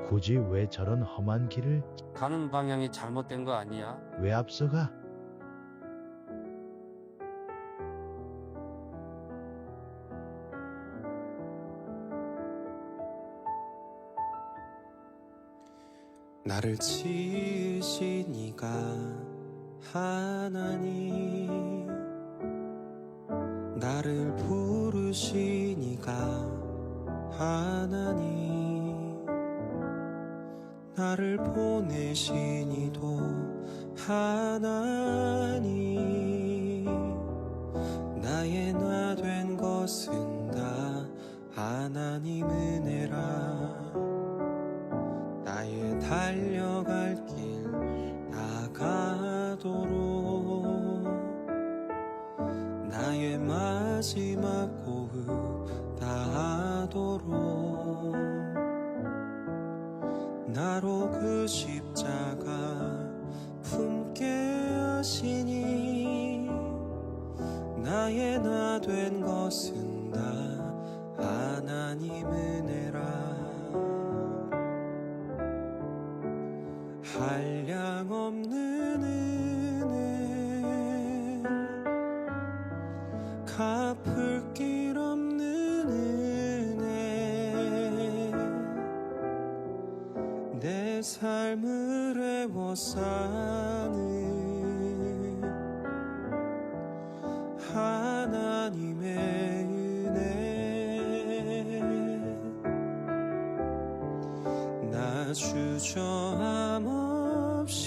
굳이 왜 저런 험한 길을 가는 방향이 잘못된 거 아니야? 왜 앞서가? 나를 지으신 이가 하나님, 나를 부르신 이가 하나님, 나를 보내신 이도 하나님, 나의 나 된 것은 다 하나님 은혜라. 나의 달려갈 길 나가도록, 나의 마지막 호흡 다하도록, 나로 그 십자가 품게 하시니, 나의 나 된 것은 다 하나님 은혜라. 한량 없는 은혜, 갚을 길 없는 은혜, 내 삶을 애워싸는 하나님의 은혜. 나 주저함 없이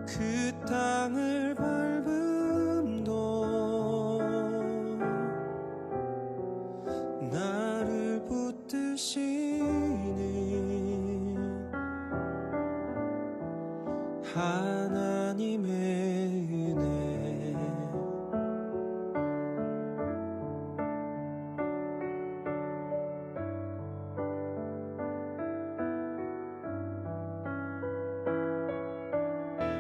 그 땅을 밟음도, 나를 붙드시는 하나님의 은혜.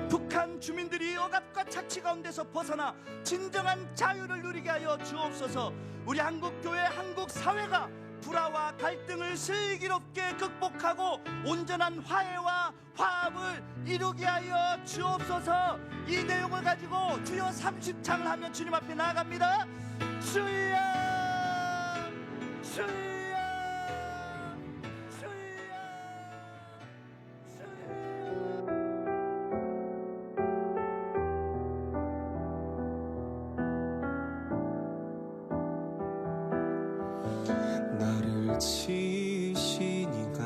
북한 주민들이 억압과 착취 가운데서 벗어나 진정한 자유를 누리게 하여 주옵소서. 우리 한국교회, 한국사회가 불화와 갈등을 슬기롭게 극복하고 온전한 화해와 화합을 이루게 하여 주옵소서. 이 내용을 가지고 주여 30창을 하며 주님 앞에 나아갑니다. 주여, 주여, 주여, 주여. 나를 지으신 이가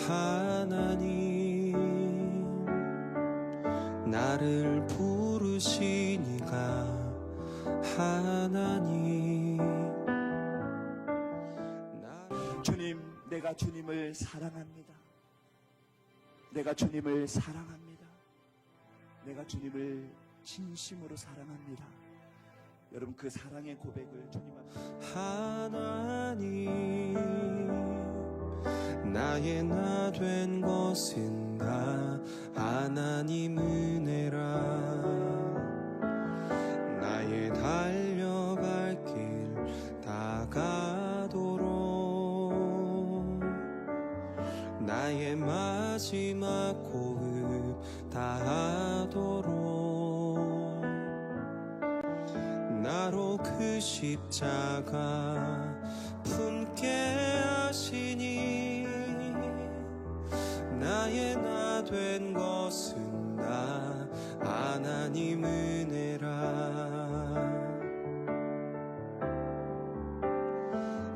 하나님, 나를 부르신 이가 하나님. 주님, 내가 주님을 사랑합니다. 내가 주님을 사랑합니다. 내가 주님을 진심으로 사랑합니다. 여러분, 그 사랑의 고백을 주님 앞에. 하나님, 나의 나 된 것은 다 하나님 은혜라. 나의 달려갈 길 다가도록, 나의 마지막 호흡 다하도록, 나로 그 십자가 품게 하시니, 나의 나 된 것은 다 하나님 은혜라.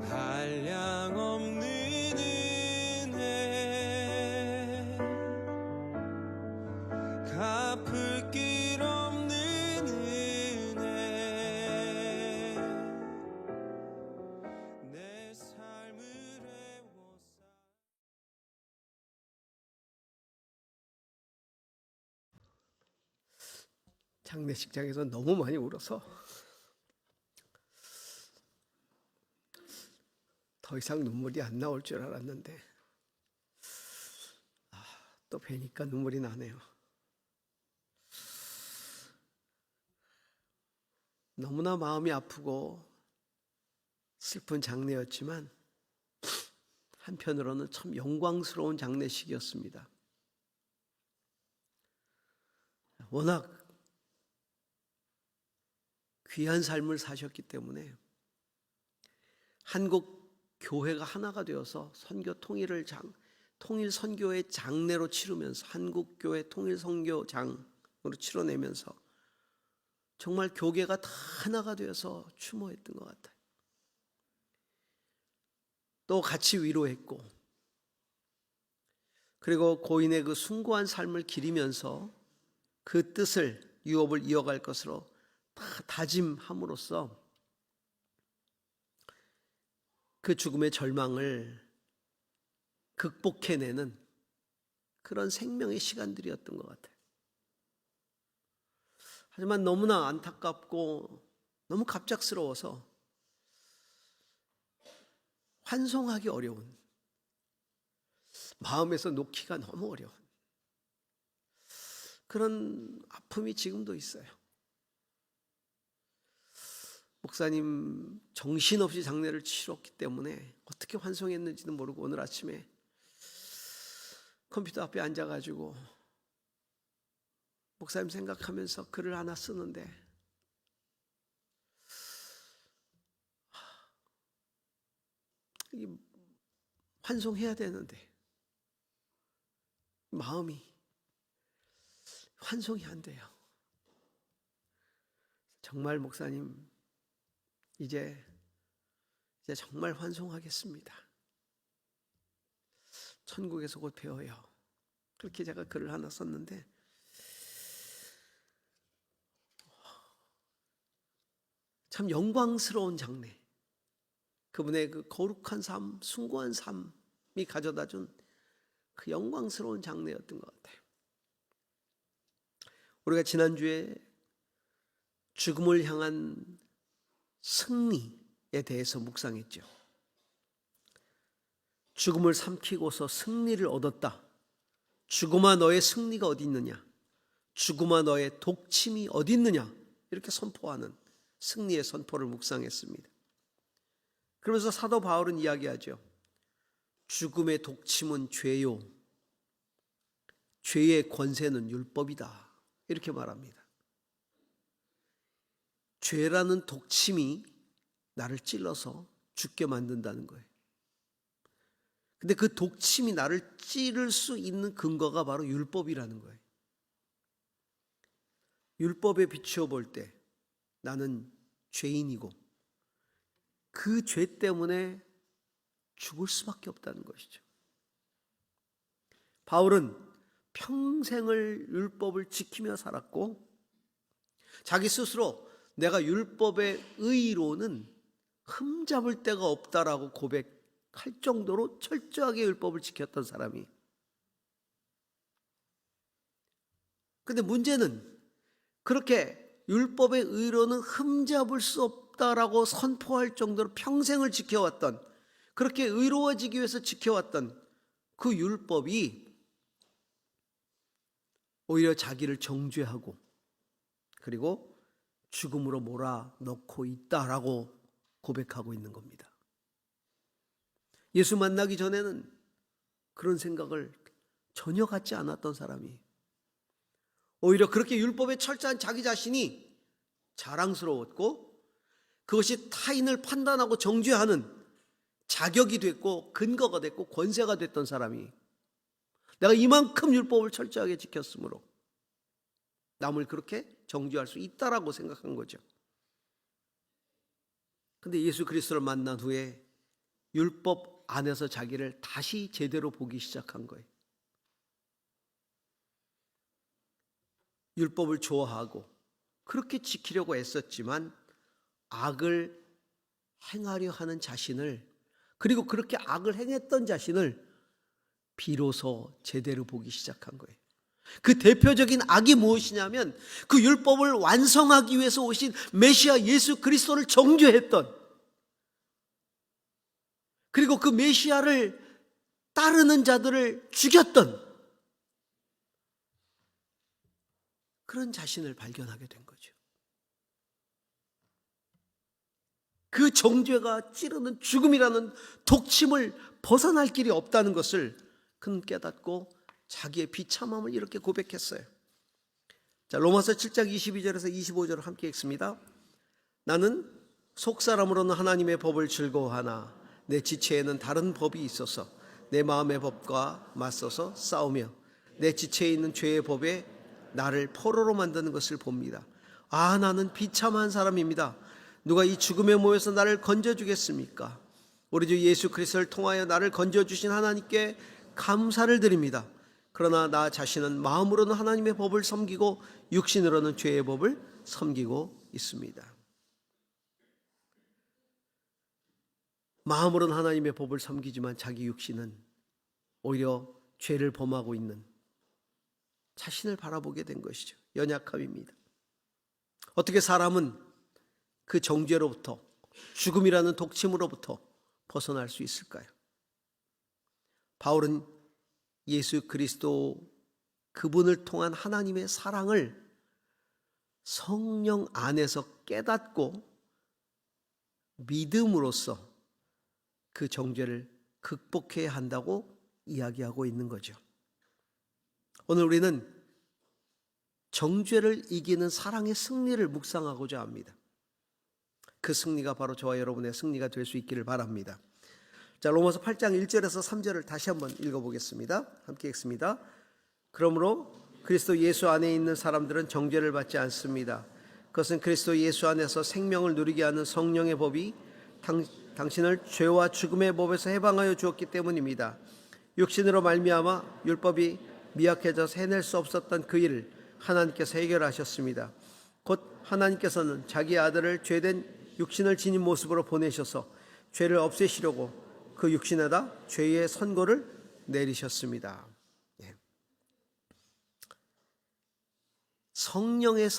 한량 없는 은혜, 갚을 길 없는 은혜, 내 삶을 애워싸. 장례식장에서 너무 많이 울어서 더 이상 눈물이 안 나올 줄 알았는데 또 뵈니까 눈물이 나네요. 너무나 마음이 아프고 슬픈 장례였지만 한편으로는 참 영광스러운 장례식이었습니다. 워낙 귀한 삶을 사셨기 때문에 한국 교회가 하나가 되어서 선교 통일 선교의 장례로 치르면서 한국 교회 통일 선교장으로 치러내면서 정말 교계가 다 하나가 되어서 추모했던 것 같아요. 또 같이 위로했고, 그리고 고인의 그 숭고한 삶을 기리면서 그 뜻을 유업을 이어갈 것으로 다 다짐함으로써 그 죽음의 절망을 극복해내는 그런 생명의 시간들이었던 것 같아요. 하지만 너무나 안타깝고 너무 갑작스러워서 환송하기 어려운, 마음에서 놓기가 너무 어려운 그런 아픔이 지금도 있어요. 목사님 정신없이 장례를 치렀기 때문에 어떻게 환송했는지도 모르고 오늘 아침에 컴퓨터 앞에 앉아가지고 목사님 생각하면서 글을 하나 쓰는데 환송해야 되는데 마음이 환송이 안 돼요. 정말 목사님 이제 정말 환송하겠습니다. 천국에서 곧 배워요. 그렇게 제가 글을 하나 썼는데 참 영광스러운 장례, 그분의 그 거룩한 삶, 숭고한 삶이 가져다준 그 영광스러운 장례였던 것 같아요. 우리가 지난주에 죽음을 향한 승리에 대해서 묵상했죠. 죽음을 삼키고서 승리를 얻었다. 죽음아 너의 승리가 어디 있느냐? 죽음아 너의 독침이 어디 있느냐? 이렇게 선포하는 승리의 선포를 묵상했습니다. 그러면서 사도 바울은 이야기하죠. 죽음의 독침은 죄요, 죄의 권세는 율법이다, 이렇게 말합니다. 죄라는 독침이 나를 찔러서 죽게 만든다는 거예요. 근데 그 독침이 나를 찌를 수 있는 근거가 바로 율법이라는 거예요. 율법에 비추어 볼 때 나는 죄인이고 그 죄 때문에 죽을 수밖에 없다는 것이죠. 바울은 평생을 율법을 지키며 살았고 자기 스스로 내가 율법의 의로는 흠잡을 데가 없다라고 고백할 정도로 철저하게 율법을 지켰던 사람이, 근데 문제는 그렇게 율법의 의로는 흠잡을 수 없다라고 선포할 정도로 평생을 지켜왔던, 그렇게 의로워지기 위해서 지켜왔던 그 율법이 오히려 자기를 정죄하고 그리고 죽음으로 몰아넣고 있다라고 고백하고 있는 겁니다. 예수 만나기 전에는 그런 생각을 전혀 갖지 않았던 사람이 오히려 그렇게 율법에 철저한 자기 자신이 자랑스러웠고 그것이 타인을 판단하고 정죄하는 자격이 됐고 근거가 됐고 권세가 됐던 사람이 내가 이만큼 율법을 철저하게 지켰으므로 남을 그렇게 정죄할 수 있다라고 생각한 거죠. 근데 예수 그리스도를 만난 후에 율법 안에서 자기를 다시 제대로 보기 시작한 거예요. 율법을 좋아하고 그렇게 지키려고 애썼지만 악을 행하려 하는 자신을, 그리고 그렇게 악을 행했던 자신을 비로소 제대로 보기 시작한 거예요. 그 대표적인 악이 무엇이냐면 그 율법을 완성하기 위해서 오신 메시아 예수 그리스도를 정죄했던, 그리고 그 메시아를 따르는 자들을 죽였던 그런 자신을 발견하게 된 거죠. 그 정죄가 찌르는 죽음이라는 독침을 벗어날 길이 없다는 것을 그는 깨닫고 자기의 비참함을 이렇게 고백했어요. 자, 로마서 7장 22절에서 25절을 함께 읽습니다. 나는 속사람으로는 하나님의 법을 즐거워하나 내 지체에는 다른 법이 있어서 내 마음의 법과 맞서서 싸우며 내 지체에 있는 죄의 법에 나를 포로로 만드는 것을 봅니다. 아, 나는 비참한 사람입니다. 누가 이 죽음에 모여서 나를 건져주겠습니까? 우리 주 예수 그리스도를 통하여 나를 건져주신 하나님께 감사를 드립니다. 그러나 나 자신은 마음으로는 하나님의 법을 섬기고 육신으로는 죄의 법을 섬기고 있습니다. 마음으로는 하나님의 법을 섬기지만 자기 육신은 오히려 죄를 범하고 있는 자신을 바라보게 된 것이죠. 연약함입니다. 어떻게 사람은 그 정죄로부터, 죽음이라는 독침으로부터 벗어날 수 있을까요? 바울은 예수 그리스도 그분을 통한 하나님의 사랑을 성령 안에서 깨닫고 믿음으로써 그 정죄를 극복해야 한다고 이야기하고 있는 거죠. 오늘 우리는 정죄를 이기는 사랑의 승리를 묵상하고자 합니다. 그 승리가 바로 저와 여러분의 승리가 될 수 있기를 바랍니다. 자, 로마서 8장 1절에서 3절을 다시 한번 읽어보겠습니다. 함께 읽습니다. 그러므로 그리스도 예수 안에 있는 사람들은 정죄를 받지 않습니다. 그것은 그리스도 예수 안에서 생명을 누리게 하는 성령의 법이 당신을 죄와 죽음의 법에서 해방하여 주었기 때문입니다. 육신으로 말미암아 율법이 미약해져서 해낼 수 없었던 그 일을 하나님께서 해결하셨습니다. 곧 하나님께서는 자기 아들을 죄된 육신을 지닌 모습으로 보내셔서 죄를 없애시려고 그 육신에다 죄의 선고를 내리셨습니다. 생명의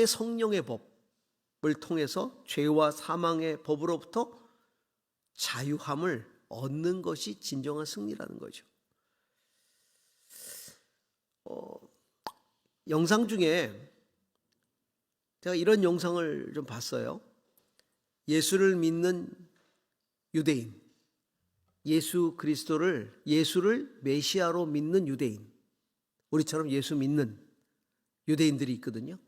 성령의 법을 통해서 죄와 사망의 법으로부터 자유함을 얻는 것이 진정한 승리라는 거죠. 영상 중에 제가 이런 영상을 좀 봤어요. 예수를 믿는 유대인, 예수를 메시아로 믿는 유대인, 우리처럼 예수 믿는 유대인들이 있거든요.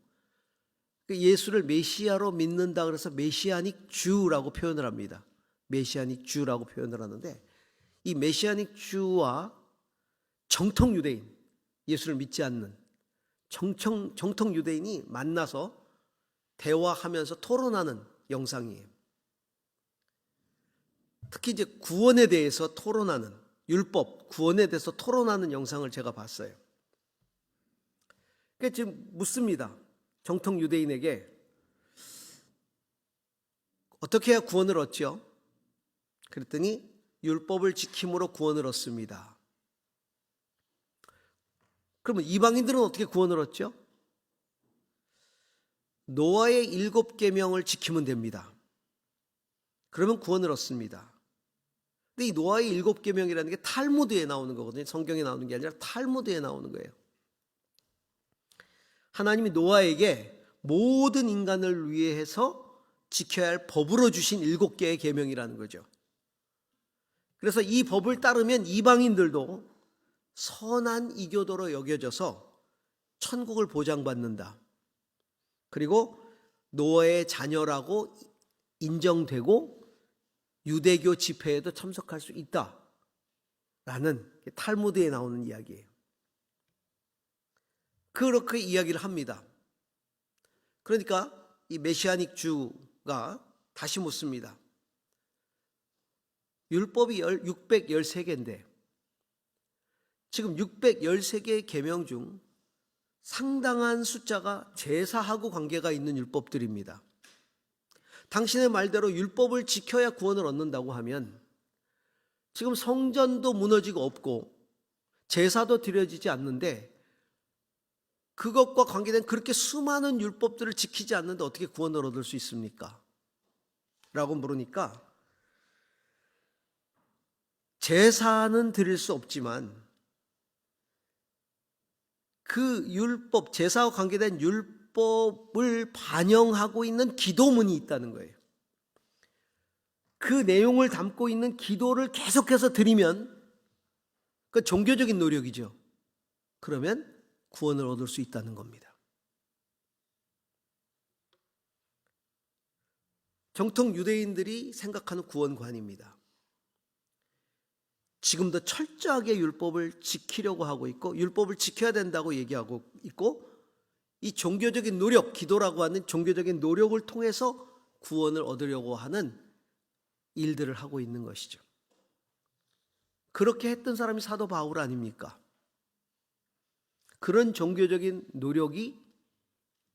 예수를 메시아로 믿는다 그래서 메시아닉 주라고 표현을 합니다. 메시아닉 주라고 표현을 하는데, 이 메시아닉 주와 정통 유대인, 예수를 믿지 않는 정통 유대인이 만나서 대화하면서 토론하는 영상이에요. 특히 이제 구원에 대해서 토론하는, 율법, 구원에 대해서 토론하는 영상을 제가 봤어요. 그러니까 지금 묻습니다. 정통 유대인에게 어떻게 해야 구원을 얻죠? 그랬더니 율법을 지킴으로 구원을 얻습니다. 그러면 이방인들은 어떻게 구원을 얻죠? 노아의 7계명을 지키면 됩니다. 그러면 구원을 얻습니다. 근데 이 노아의 7계명이라는 게 탈무드에 나오는 거거든요. 성경에 나오는 게 아니라 탈무드에 나오는 거예요. 하나님이 노아에게 모든 인간을 위해서 지켜야 할 법으로 주신 7개의 계명이라는 거죠. 그래서 이 법을 따르면 이방인들도 선한 이교도로 여겨져서 천국을 보장받는다. 그리고 노아의 자녀라고 인정되고 유대교 집회에도 참석할 수 있다라는 탈무드에 나오는 이야기예요. 그렇게 이야기를 합니다. 그러니까 이 메시아닉 주가 다시 묻습니다. 율법이 613개인데 지금 613개의 계명 중 상당한 숫자가 제사하고 관계가 있는 율법들입니다. 당신의 말대로 율법을 지켜야 구원을 얻는다고 하면 지금 성전도 무너지고 없고 제사도 드려지지 않는데 그것과 관계된 그렇게 수많은 율법들을 지키지 않는데 어떻게 구원을 얻을 수 있습니까? 라고 물으니까 제사는 드릴 수 없지만 그 율법, 제사와 관계된 율법을 반영하고 있는 기도문이 있다는 거예요. 그 내용을 담고 있는 기도를 계속해서 드리면 그 종교적인 노력이죠. 그러면 구원을 얻을 수 있다는 겁니다. 정통 유대인들이 생각하는 구원관입니다. 지금도 철저하게 율법을 지키려고 하고 있고 율법을 지켜야 된다고 얘기하고 있고 이 종교적인 노력, 기도라고 하는 종교적인 노력을 통해서 구원을 얻으려고 하는 일들을 하고 있는 것이죠. 그렇게 했던 사람이 사도 바울 아닙니까? 그런 종교적인 노력이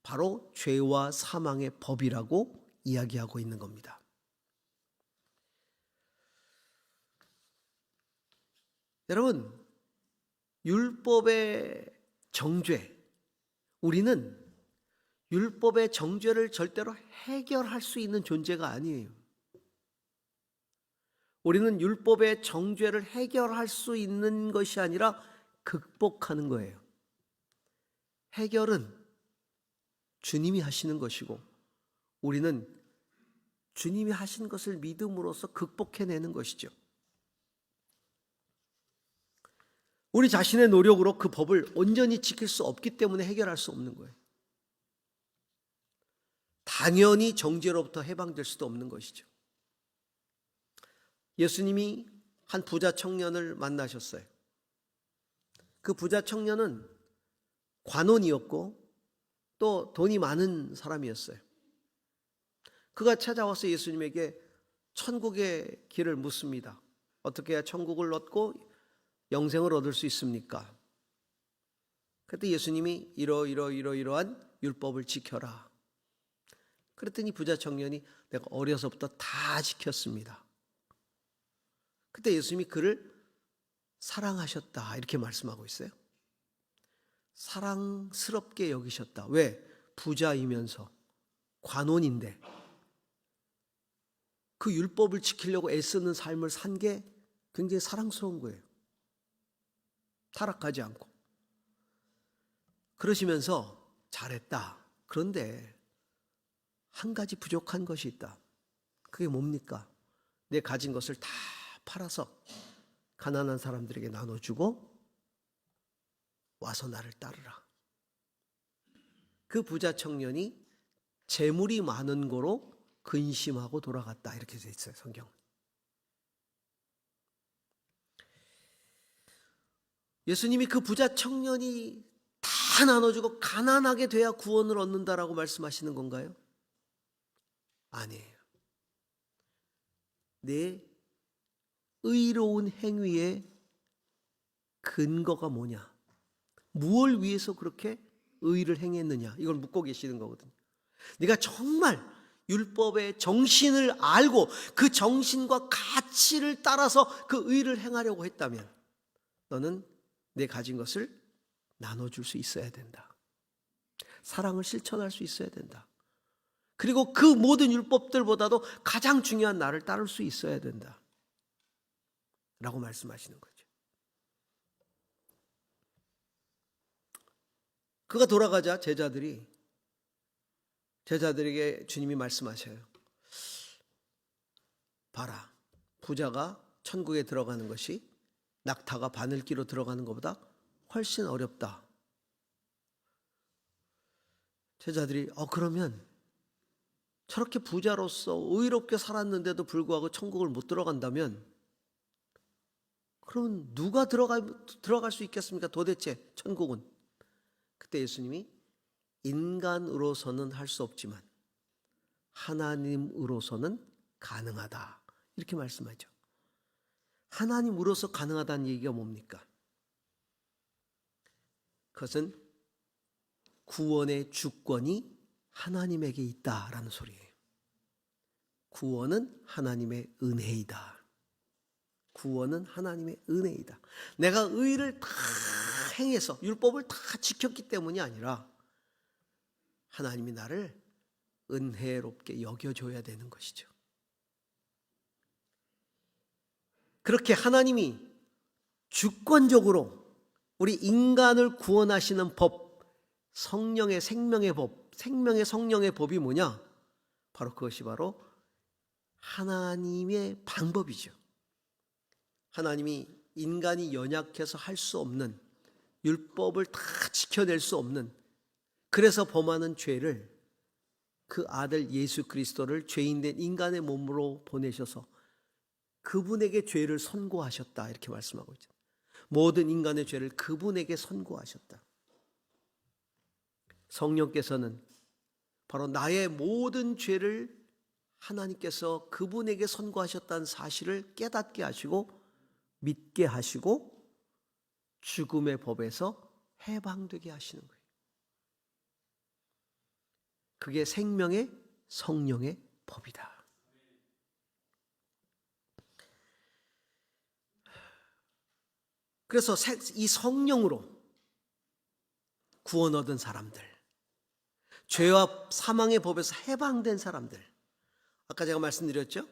바로 죄와 사망의 법이라고 이야기하고 있는 겁니다. 여러분, 율법의 정죄, 우리는 율법의 정죄를 절대로 해결할 수 있는 존재가 아니에요. 우리는 율법의 정죄를 해결할 수 있는 것이 아니라 극복하는 거예요. 해결은 주님이 하시는 것이고 우리는 주님이 하신 것을 믿음으로써 극복해내는 것이죠. 우리 자신의 노력으로 그 법을 온전히 지킬 수 없기 때문에 해결할 수 없는 거예요. 당연히 정죄로부터 해방될 수도 없는 것이죠. 예수님이 한 부자 청년을 만나셨어요. 그 부자 청년은 관원이었고 또 돈이 많은 사람이었어요. 그가 찾아와서 예수님에게 천국의 길을 묻습니다. 어떻게 해야 천국을 얻고 영생을 얻을 수 있습니까? 그때 예수님이 이러한 율법을 지켜라. 그랬더니 부자 청년이 내가 어려서부터 다 지켰습니다. 그때 예수님이 그를 사랑하셨다 이렇게 말씀하고 있어요. 사랑스럽게 여기셨다. 왜? 부자이면서 관원인데 그 율법을 지키려고 애쓰는 삶을 산 게 굉장히 사랑스러운 거예요. 타락하지 않고. 그러시면서 잘했다. 그런데 한 가지 부족한 것이 있다. 그게 뭡니까? 내 가진 것을 다 팔아서 가난한 사람들에게 나눠주고 와서 나를 따르라. 그 부자 청년이 재물이 많은 거로 근심하고 돌아갔다. 이렇게 되어 있어요, 성경은. 예수님이 그 부자 청년이 다 나눠주고 가난하게 돼야 구원을 얻는다라고 말씀하시는 건가요? 아니에요. 내 의로운 행위의 근거가 뭐냐? 무엇을 위해서 그렇게 의를 행했느냐? 이걸 묻고 계시는 거거든요. 네가 정말 율법의 정신을 알고 그 정신과 가치를 따라서 그 의를 행하려고 했다면 너는 내 가진 것을 나눠줄 수 있어야 된다. 사랑을 실천할 수 있어야 된다. 그리고 그 모든 율법들보다도 가장 중요한 나를 따를 수 있어야 된다. 라고 말씀하시는 거죠. 그가 돌아가자 제자들에게 주님이 말씀하셔요. 봐라, 부자가 천국에 들어가는 것이 낙타가 바늘기로 들어가는 것보다 훨씬 어렵다. 제자들이 그러면 저렇게 부자로서 의롭게 살았는데도 불구하고 천국을 못 들어간다면 그러면 누가 들어갈 수 있겠습니까? 도대체 천국은. 그때 예수님이 인간으로서는 할 수 없지만 하나님으로서는 가능하다. 이렇게 말씀하죠. 하나님으로서 가능하다는 얘기가 뭡니까? 그것은 구원의 주권이 하나님에게 있다라는 소리예요. 구원은 하나님의 은혜이다. 구원은 하나님의 은혜이다. 내가 의를 다 행해서 율법을 다 지켰기 때문이 아니라 하나님이 나를 은혜롭게 여겨줘야 되는 것이죠. 그렇게 하나님이 주권적으로 우리 인간을 구원하시는 법, 성령의 생명의 법, 생명의 성령의 법이 뭐냐? 바로 그것이 바로 하나님의 방법이죠. 하나님이 인간이 연약해서 할 수 없는, 율법을 다 지켜낼 수 없는, 그래서 범하는 죄를 그 아들 예수 그리스도를 죄인된 인간의 몸으로 보내셔서 그분에게 죄를 선고하셨다, 이렇게 말씀하고 있죠. 모든 인간의 죄를 그분에게 선고하셨다. 성령께서는 바로 나의 모든 죄를 하나님께서 그분에게 선고하셨다는 사실을 깨닫게 하시고 믿게 하시고 죽음의 법에서 해방되게 하시는 거예요. 그게 생명의 성령의 법이다. 그래서 이 성령으로 구원 얻은 사람들, 죄와 사망의 법에서 해방된 사람들, 아까 제가 말씀드렸죠?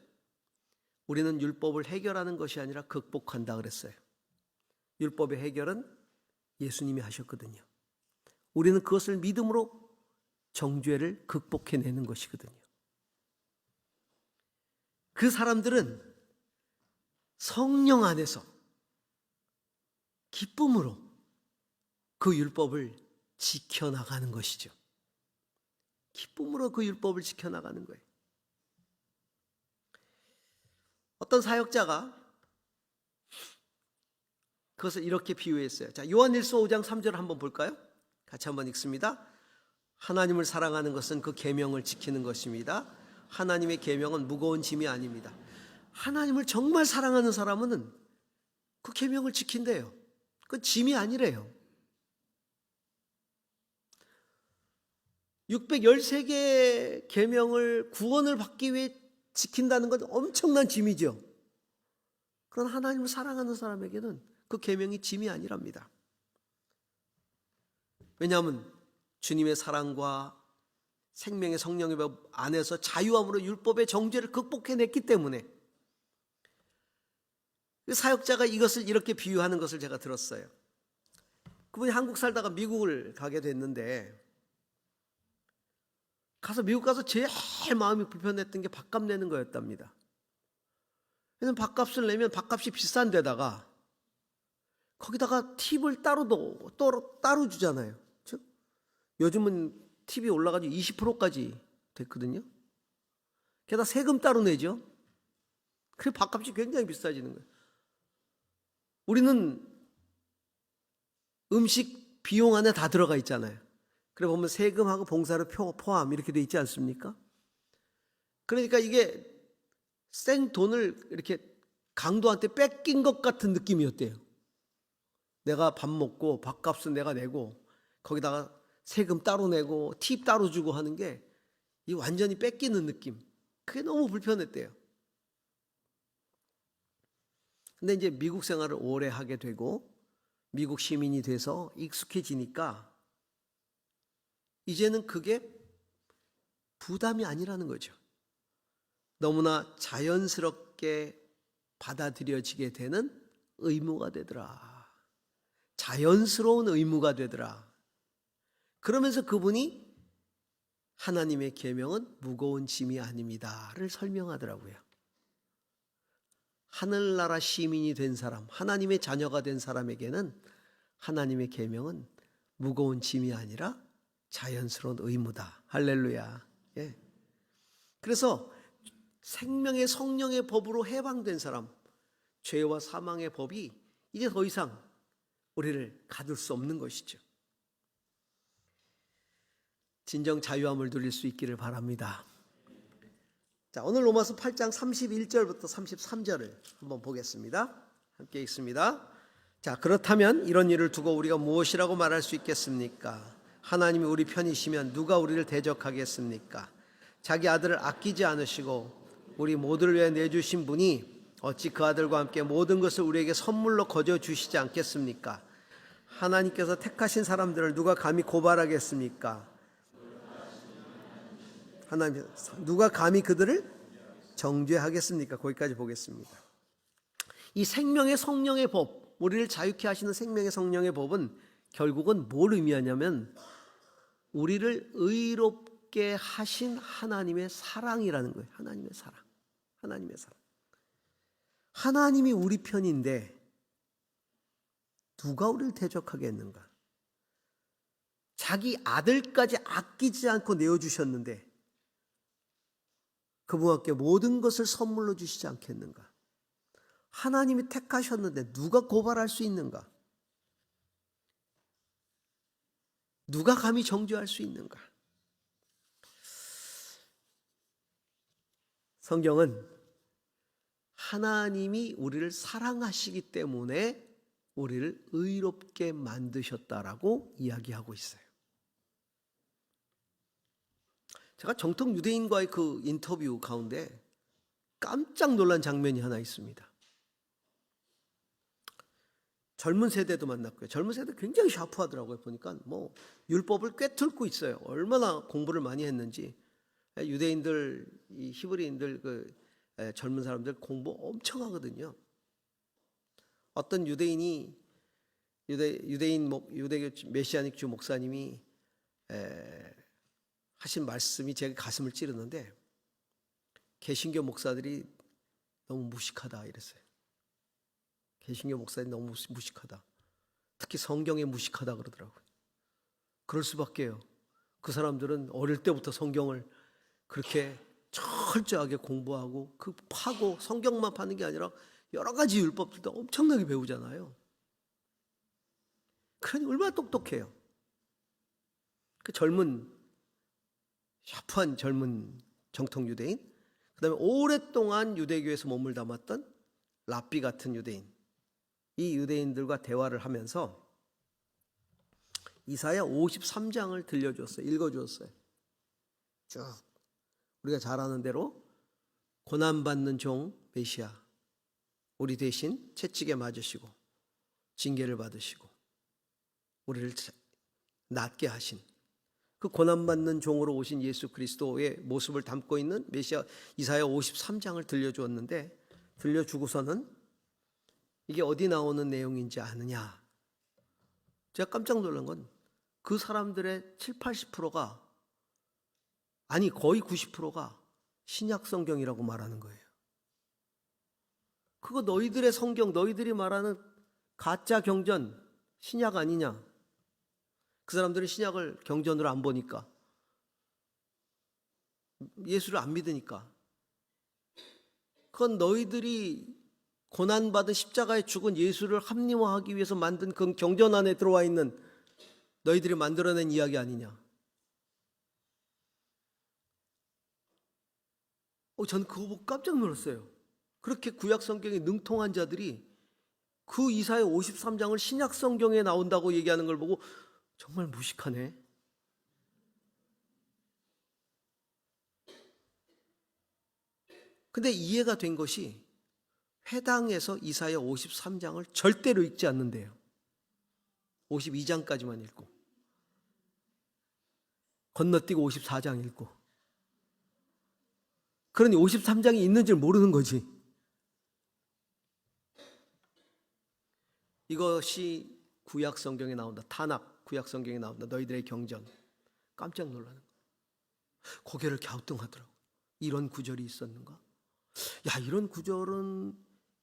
우리는 율법을 해결하는 것이 아니라 극복한다 그랬어요. 율법의 해결은 예수님이 하셨거든요. 우리는 그것을 믿음으로 정죄를 극복해내는 것이거든요. 그 사람들은 성령 안에서 기쁨으로 그 율법을 지켜나가는 것이죠. 기쁨으로 그 율법을 지켜나가는 거예요. 어떤 사역자가 그것을 이렇게 비유했어요. 자, 요한일서 5장 3절을 한번 볼까요? 같이 한번 읽습니다. 하나님을 사랑하는 것은 그 계명을 지키는 것입니다. 하나님의 계명은 무거운 짐이 아닙니다. 하나님을 정말 사랑하는 사람은 그 계명을 지킨대요. 그 짐이 아니래요. 613개의 계명을 구원을 받기 위해 지킨다는 건 엄청난 짐이죠. 그러나 하나님을 사랑하는 사람에게는 그 계명이 짐이 아니랍니다. 왜냐하면 주님의 사랑과 생명의 성령의 법 안에서 자유함으로 율법의 정죄를 극복해냈기 때문에. 사역자가 이것을 이렇게 비유하는 것을 제가 들었어요. 그분이 한국 살다가 미국을 가게 됐는데, 미국 가서 제일 마음이 불편했던 게 밥값 내는 거였답니다. 왜냐면 밥값을 내면 밥값이 비싼 데다가 거기다가 팁을 따로 주잖아요. 즉 요즘은 팁이 올라가지고 20%까지 됐거든요. 게다가 세금 따로 내죠. 그래서 밥값이 굉장히 비싸지는 거예요. 우리는 음식 비용 안에 다 들어가 있잖아요. 그래 보면 세금하고 봉사료 포함 이렇게 돼 있지 않습니까? 그러니까 이게 생돈을 이렇게 강도한테 뺏긴 것 같은 느낌이었대요. 내가 밥 먹고 밥값은 내가 내고 거기다가 세금 따로 내고 팁 따로 주고 하는 게 이 완전히 뺏기는 느낌. 그게 너무 불편했대요. 근데 이제 미국 생활을 오래 하게 되고 미국 시민이 돼서 익숙해지니까 이제는 그게 부담이 아니라는 거죠. 너무나 자연스럽게 받아들여지게 되는 의무가 되더라. 자연스러운 의무가 되더라. 그러면서 그분이 하나님의 계명은 무거운 짐이 아닙니다를 설명하더라고요. 하늘나라 시민이 된 사람, 하나님의 자녀가 된 사람에게는 하나님의 계명은 무거운 짐이 아니라 자연스러운 의무다. 할렐루야. 예. 그래서 생명의 성령의 법으로 해방된 사람, 죄와 사망의 법이 이제 더 이상 우리를 가둘 수 없는 것이죠. 진정 자유함을 누릴 수 있기를 바랍니다. 자, 오늘 로마서 8장 31절부터 33절을 한번 보겠습니다. 함께 읽습니다. 자, 그렇다면 이런 일을 두고 우리가 무엇이라고 말할 수 있겠습니까? 하나님이 우리 편이시면 누가 우리를 대적하겠습니까? 자기 아들을 아끼지 않으시고 우리 모두를 위해 내주신 분이 어찌 그 아들과 함께 모든 것을 우리에게 선물로 거저 주시지 않겠습니까? 하나님께서 택하신 사람들을 누가 감히 고발하겠습니까? 하나님, 누가 감히 그들을 정죄하겠습니까? 거기까지 보겠습니다. 이 생명의 성령의 법, 우리를 자유케 하시는 생명의 성령의 법은 결국은 뭘 의미하냐면 우리를 의롭게 하신 하나님의 사랑이라는 거예요. 하나님의 사랑. 하나님의 사랑. 하나님이 우리 편인데 누가 우리를 대적하게 했는가? 자기 아들까지 아끼지 않고 내어주셨는데 그분께 모든 것을 선물로 주시지 않겠는가? 하나님이 택하셨는데 누가 고발할 수 있는가? 누가 감히 정죄할 수 있는가? 성경은 하나님이 우리를 사랑하시기 때문에 우리를 의롭게 만드셨다라고 이야기하고 있어요. 제가 정통 유대인과의 그 인터뷰 가운데 깜짝 놀란 장면이 하나 있습니다. 젊은 세대도 만났고요. 젊은 세대 굉장히 샤프하더라고요. 보니까 뭐 율법을 꿰뚫고 있어요. 얼마나 공부를 많이 했는지. 유대인들, 이 히브리인들 젊은 사람들 공부 엄청 하거든요. 어떤 유대교 메시아닉 주 목사님이 하신 말씀이 제 가슴을 찌르는데, 개신교 목사들이 너무 무식하다 이랬어요. 개신교 목사들이 너무 무식하다. 특히 성경에 무식하다 그러더라고요. 그럴 수밖에요. 그 사람들은 어릴 때부터 성경을 그렇게 철저하게 공부하고 그 파고 성경만 파는 게 아니라 여러 가지 율법들도 엄청나게 배우잖아요. 그러니 얼마나 똑똑해요. 그 샤프한 젊은 정통 유대인, 그 다음에 오랫동안 유대교에서 몸을 담았던 랍비 같은 유대인, 이 유대인들과 대화를 하면서 이사야 53장을 들려주었어요. 읽어주었어요. 쭉 우리가 잘 아는 대로 고난받는 종 메시아, 우리 대신 채찍에 맞으시고 징계를 받으시고 우리를 낫게 하신 그 고난받는 종으로 오신 예수 그리스도의 모습을 담고 있는 메시아 이사야 53장을 들려주었는데, 들려주고서는 이게 어디 나오는 내용인지 아느냐? 제가 깜짝 놀란 건 그 사람들의 7, 80%가, 아니 거의 90%가 신약 성경이라고 말하는 거예요. 그거 너희들의 성경, 너희들이 말하는 가짜 경전 신약 아니냐? 그 사람들은 신약을 경전으로 안 보니까, 예수를 안 믿으니까. 그건 너희들이 고난받은 십자가에 죽은 예수를 합리화하기 위해서 만든 그 경전 안에 들어와 있는 너희들이 만들어낸 이야기 아니냐? 저는 그거 보고 깜짝 놀랐어요. 그렇게 구약 성경에 능통한 자들이 그 이사야 53장을 신약 성경에 나온다고 얘기하는 걸 보고 정말 무식하네. 근데 이해가 된 것이 회당에서 이사야 53장을 절대로 읽지 않는데요. 52장까지만 읽고 건너뛰고 54장 읽고, 그러니 53장이 있는 줄 모르는 거지. 이것이 구약 성경에 나온다. 타낙 구약 성경에 나온다. 너희들의 경전. 깜짝 놀라는 거예요. 고개를 갸우뚱하더라고. 이런 구절이 있었는가? 야, 이런 구절은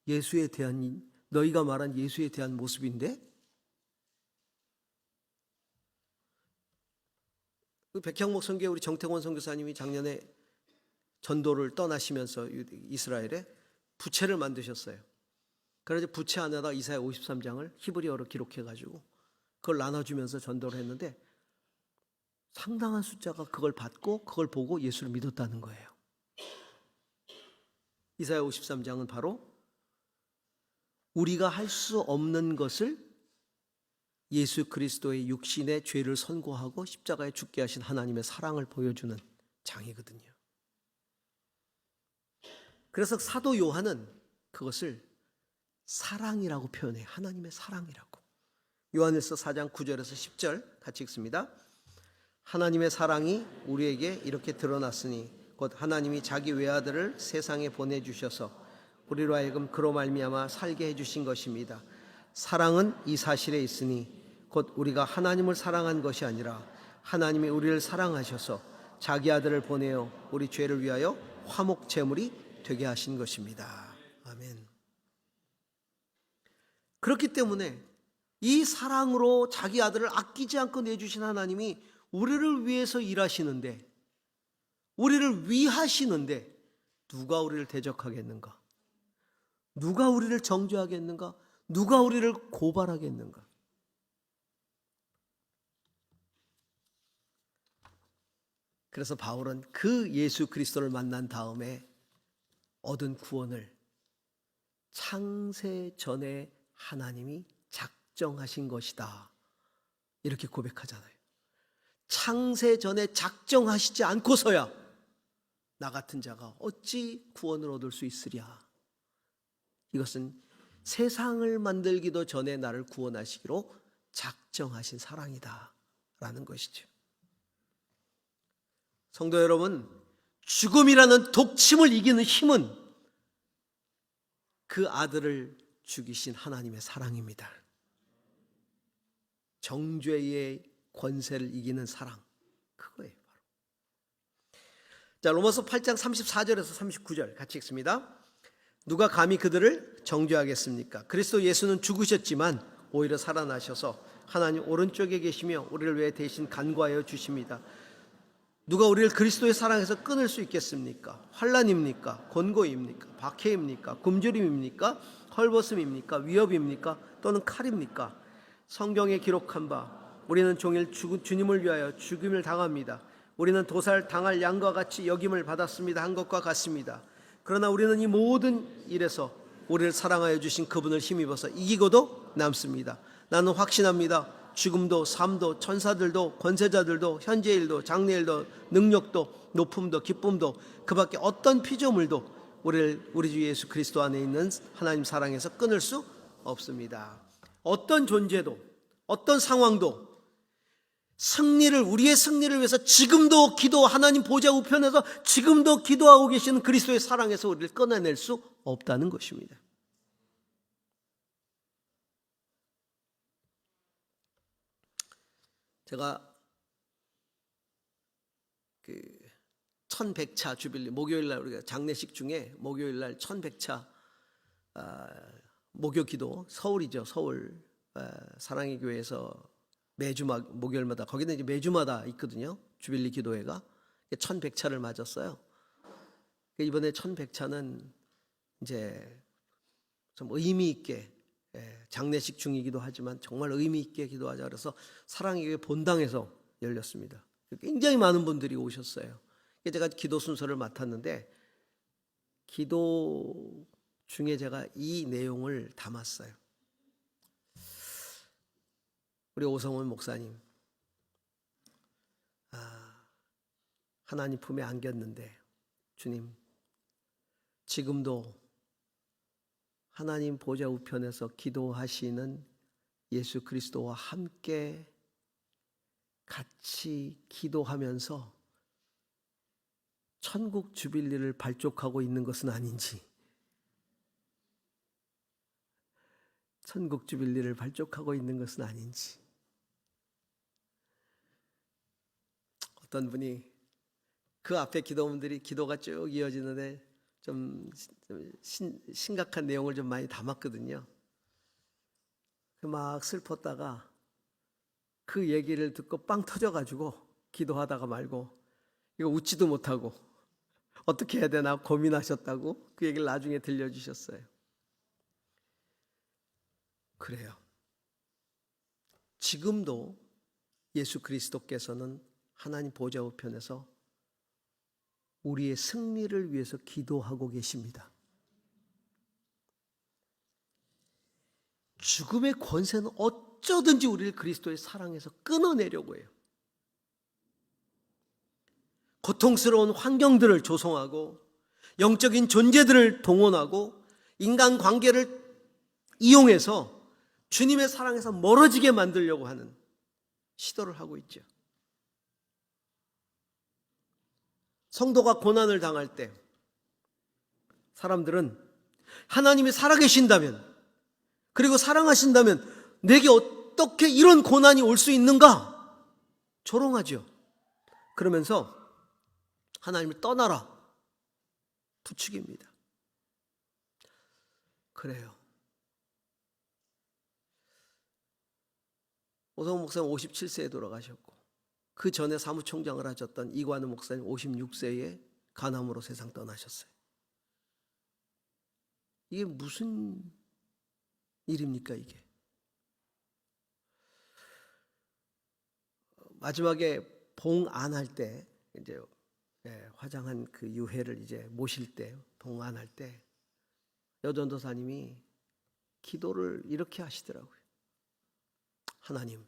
예수에 대한, 너희가 말한 예수에 대한 모습인데? 백향목 선교회 우리 정태권 선교사님이 작년에 전도를 떠나시면서 이스라엘에 부채를 만드셨어요. 그래서 부채 안에다 이사야 53장을 히브리어로 기록해가지고 그걸 나눠주면서 전도를 했는데, 상당한 숫자가 그걸 받고 그걸 보고 예수를 믿었다는 거예요. 이사야 53장은 바로 우리가 할 수 없는 것을 예수 그리스도의 육신의 죄를 선고하고 십자가에 죽게 하신 하나님의 사랑을 보여주는 장이거든요. 그래서 사도 요한은 그것을 사랑이라고 표현해요. 하나님의 사랑이라고. 요한일서 4장 9절에서 10절 같이 읽습니다. 하나님의 사랑이 우리에게 이렇게 드러났으니 곧 하나님이 자기 외아들을 세상에 보내주셔서 우리로 하여금 그로 말미암아 살게 해주신 것입니다. 사랑은 이 사실에 있으니 곧 우리가 하나님을 사랑한 것이 아니라 하나님이 우리를 사랑하셔서 자기 아들을 보내어 우리 죄를 위하여 화목 제물이 되게 하신 것입니다. 아멘. 그렇기 때문에 이 사랑으로 자기 아들을 아끼지 않고 내주신 하나님이 우리를 위해서 일하시는데, 우리를 위하시는데 누가 우리를 대적하겠는가? 누가 우리를 정죄하겠는가? 누가 우리를 고발하겠는가? 그래서 바울은 그 예수 그리스도를 만난 다음에 얻은 구원을 창세 전에 하나님이 작정하신 것이다, 이렇게 고백하잖아요. 창세 전에 작정하시지 않고서야 나 같은 자가 어찌 구원을 얻을 수 있으랴. 이것은 세상을 만들기도 전에 나를 구원하시기로 작정하신 사랑이다 라는 것이죠. 성도 여러분, 죽음이라는 독침을 이기는 힘은 그 아들을 죽이신 하나님의 사랑입니다. 정죄의 권세를 이기는 사랑, 그거예요. 바로. 자, 로마서 8장 34절에서 39절 같이 읽습니다. 누가 감히 그들을 정죄하겠습니까? 그리스도 예수는 죽으셨지만 오히려 살아나셔서 하나님 오른쪽에 계시며 우리를 위해 대신 간구하여 주십니다. 누가 우리를 그리스도의 사랑에서 끊을 수 있겠습니까? 환난입니까? 권고입니까? 박해입니까? 굶주림입니까? 헐벗음입니까? 위협입니까? 또는 칼입니까? 성경에 기록한 바 우리는 종일 주님을 위하여 죽임을 당합니다. 우리는 도살 당할 양과 같이 여김을 받았습니다 한 것과 같습니다. 그러나 우리는 이 모든 일에서 우리를 사랑하여 주신 그분을 힘입어서 이기고도 남습니다. 나는 확신합니다. 죽음도 삶도 천사들도 권세자들도 현재일도 장래일도 능력도 높음도 기쁨도 그 밖에 어떤 피조물도 우리 주 예수 그리스도 안에 있는 하나님 사랑에서 끊을 수 없습니다. 어떤 존재도 어떤 상황도 우리의 승리를 위해서 지금도 하나님 보좌 우편에서 지금도 기도하고 계시는 그리스도의 사랑에서 우리를 끊어낼 수 없다는 것입니다. 제가 1100차 주빌리, 목요일날 우리가 장례식 중에 목요일날 1100차 목요기도, 서울이죠. 서울 사랑의 교회에서 매주 목요일마다, 거기는 이제 매주마다 있거든요. 주빌리 기도회가 1100차를 맞았어요. 이번에 1100차는 이제 좀 의미 있게, 장례식 중이기도 하지만 정말 의미 있게 기도하자 그래서 사랑의 교회 본당에서 열렸습니다. 굉장히 많은 분들이 오셨어요. 제가 기도 순서를 맡았는데 기도 중에 제가 이 내용을 담았어요. 우리 오성훈 목사님, 하나님 품에 안겼는데 주님, 지금도 하나님 보좌 우편에서 기도하시는 예수 그리스도와 함께 같이 기도하면서 천국 주빌리를 발족하고 있는 것은 아닌지, 천국 주빌리를 발족하고 있는 것은 아닌지. 어떤 분이 그 앞에 기도문들이 기도가 쭉 이어지는데 좀 심각한 내용을 좀 많이 담았거든요. 막 슬펐다가 그 얘기를 듣고 빵 터져가지고 기도하다가 말고 이거 웃지도 못하고 어떻게 해야 되나 고민하셨다고 그 얘기를 나중에 들려주셨어요. 그래요. 지금도 예수 그리스도께서는 하나님 보좌 우편에서 우리의 승리를 위해서 기도하고 계십니다. 죽음의 권세는 어쩌든지 우리를 그리스도의 사랑에서 끊어내려고 해요. 고통스러운 환경들을 조성하고 영적인 존재들을 동원하고 인간관계를 이용해서 주님의 사랑에서 멀어지게 만들려고 하는 시도를 하고 있죠. 성도가 고난을 당할 때 사람들은 하나님이 살아계신다면, 그리고 사랑하신다면 내게 어떻게 이런 고난이 올 수 있는가 조롱하죠. 그러면서 하나님을 떠나라 부추깁니다. 그래요. 오성훈 목사님 57세에 돌아가셨고 그 전에 사무총장을 하셨던 이관우 목사님 56세에 간암으로 세상 떠나셨어요. 이게 무슨 일입니까 이게? 마지막에 봉안할 때 이제 화장한 그 유해를 이제 모실 때 봉안할 때 여전도사님이 기도를 이렇게 하시더라고요. 하나님,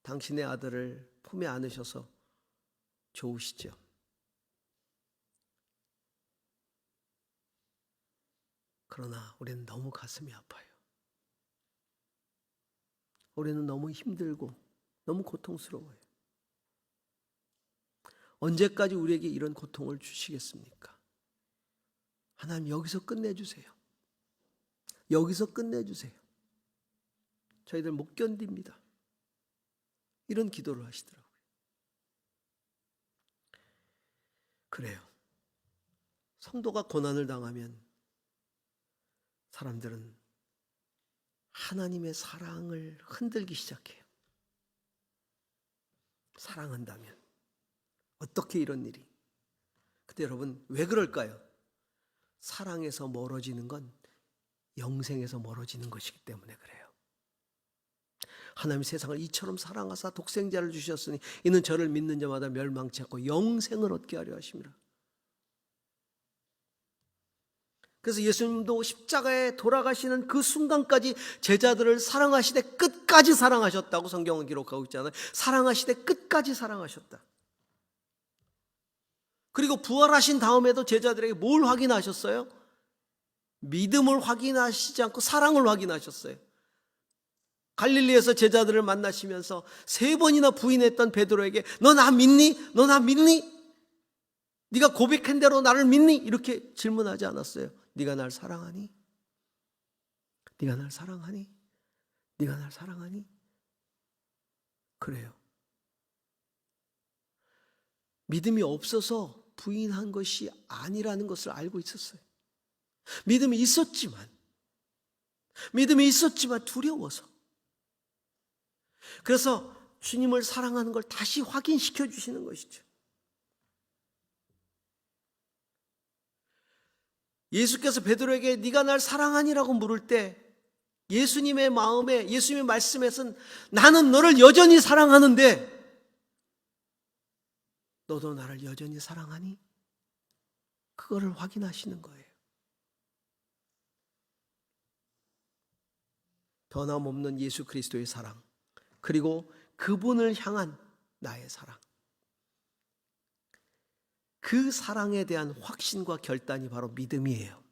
당신의 아들을 품에 안으셔서 좋으시죠. 그러나 우리는 너무 가슴이 아파요. 우리는 너무 힘들고 너무 고통스러워요. 언제까지 우리에게 이런 고통을 주시겠습니까? 하나님, 여기서 끝내주세요. 여기서 끝내주세요. 저희들 못 견딥니다. 이런 기도를 하시더라고요. 그래요. 성도가 고난을 당하면 사람들은 하나님의 사랑을 흔들기 시작해요. 사랑한다면 어떻게 이런 일이? 근데 여러분, 왜 그럴까요? 사랑에서 멀어지는 건 영생에서 멀어지는 것이기 때문에 그래요. 하나님 세상을 이처럼 사랑하사 독생자를 주셨으니 이는 저를 믿는 자마다 멸망치 않고 영생을 얻게 하려 하심이라. 그래서 예수님도 십자가에 돌아가시는 그 순간까지 제자들을 사랑하시되 끝까지 사랑하셨다고 성경은 기록하고 있잖아요. 사랑하시되 끝까지 사랑하셨다. 그리고 부활하신 다음에도 제자들에게 뭘 확인하셨어요? 믿음을 확인하시지 않고 사랑을 확인하셨어요. 갈릴리에서 제자들을 만나시면서 3번이나 부인했던 베드로에게 너 나 믿니? 너 나 믿니? 네가 고백한 대로 나를 믿니? 이렇게 질문하지 않았어요. 네가 날 사랑하니? 네가 날 사랑하니? 네가 날 사랑하니? 그래요. 믿음이 없어서 부인한 것이 아니라는 것을 알고 있었어요. 믿음이 있었지만 두려워서. 그래서 주님을 사랑하는 걸 다시 확인시켜 주시는 것이죠. 예수께서 베드로에게 네가 날 사랑하니라고 물을 때 예수님의 마음에, 예수님의 말씀에서는 나는 너를 여전히 사랑하는데 너도 나를 여전히 사랑하니? 그거를 확인하시는 거예요. 변함없는 예수 그리스도의 사랑, 그리고 그분을 향한 나의 사랑, 그 사랑에 대한 확신과 결단이 바로 믿음이에요.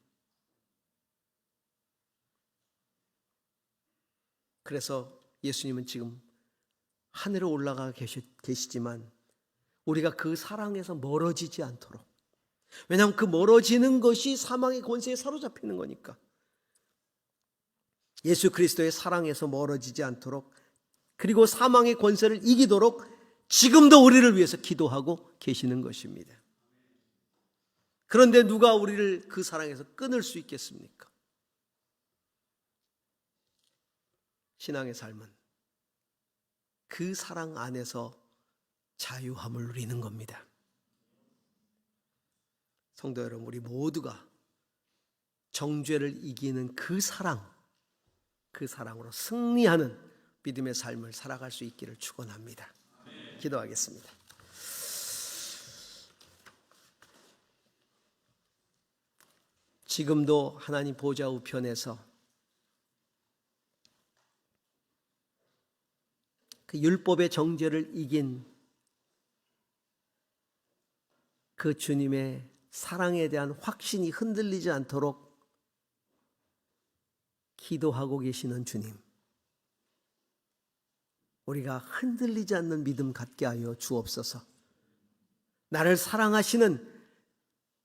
그래서 예수님은 지금 하늘에 올라가 계시지만 우리가 그 사랑에서 멀어지지 않도록, 왜냐하면 그 멀어지는 것이 사망의 권세에 사로잡히는 거니까, 예수 그리스도의 사랑에서 멀어지지 않도록, 그리고 사망의 권세를 이기도록 지금도 우리를 위해서 기도하고 계시는 것입니다. 그런데 누가 우리를 그 사랑에서 끊을 수 있겠습니까? 신앙의 삶은 그 사랑 안에서 자유함을 누리는 겁니다. 성도 여러분, 우리 모두가 정죄를 이기는 그 사랑으로 승리하는 믿음의 삶을 살아갈 수 있기를 축원합니다. 기도하겠습니다. 지금도 하나님 보좌 우편에서 그 율법의 정죄를 이긴 그 주님의 사랑에 대한 확신이 흔들리지 않도록 기도하고 계시는 주님, 우리가 흔들리지 않는 믿음 갖게 하여 주옵소서. 나를 사랑하시는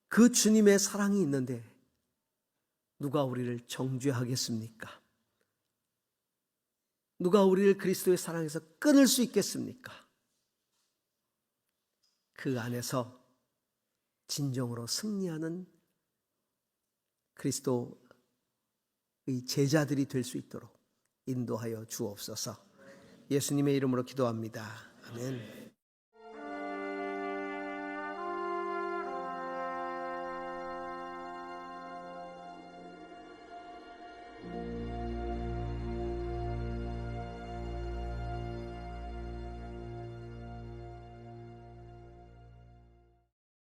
그 주님의 사랑이 있는데 누가 우리를 정죄하겠습니까? 누가 우리를 그리스도의 사랑에서 끊을 수 있겠습니까? 그 안에서 진정으로 승리하는 그리스도 제자들이 될 수 있도록 인도하여 주옵소서. 예수님의 이름으로 기도합니다. 아멘.